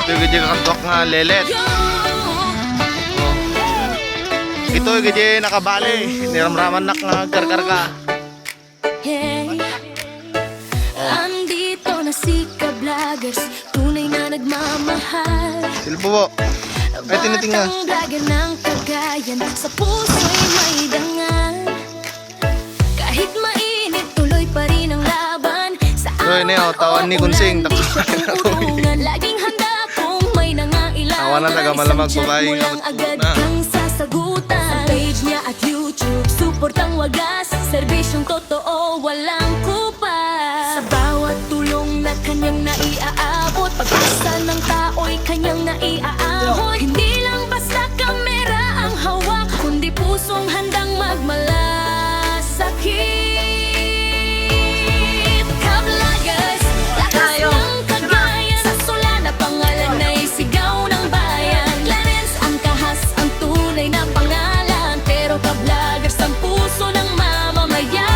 Ito yung gadya kakadwak nga lelet. Ito yung gadya nakabali. Niramraman nak nga karkarka. Hey, andito na si Ka-Vloggers, tunay na nagmamahal. Silpo po. Ay, tinitingnan. Batang vlogger ng Cagayan, sa puso'y may dangal. Kahit mainit, tuloy pa rin ang laban. Sa So, yun eh, tawan ni Kunsing. laging handa kung may nangailangan. Tawa na taga malamag po kayo. Lang agad kang sasagutan. Sa page niya at YouTube, suportang wagas, serbisyong totoo, walang kupas. Sa bawat tulong na kanyang naiaabot, pag-asa ng tao'y kanyang naiaahon. Hindi lang basta kamera ang hawak, kundi pusong handang magmalasakit. Ka-Vloggers, lakas ng Cagayan, sa sula na pangalan ay sigaw ng bayan. Clarence ang kahas, ang tunay na pangalan, pero Ka-Vloggers ang puso ng mamamayan.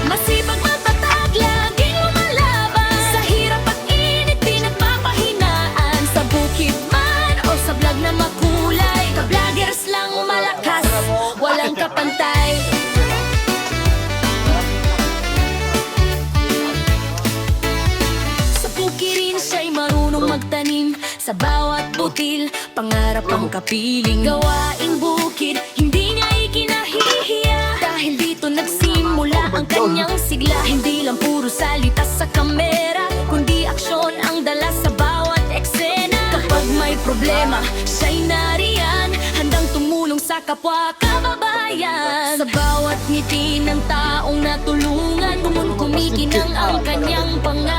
Masipag matatag, laging lumalaban, sa hirap at init di nagpapahinaan. Sa bukid man o sa vlog na makulay, Ka-Vloggers lang malakas, walang kapantay. Sa bukirin siya'y marunong magtanim, sa bawat butil, pangarap ang kapiling. Gawaing bukid, hindi niya ikinahihiya, dahil dito nagsimula ang kanyang sigla. Hindi lang puro salita sa kamera, kundi aksyon ang dala sa bawat eksena. Kapag may problema, siya'y nariyan, handang tumulong sa kapwa kababayan. Sa bawat ngiti ng taong natulungan, kumikinang ang kanyang pangalan.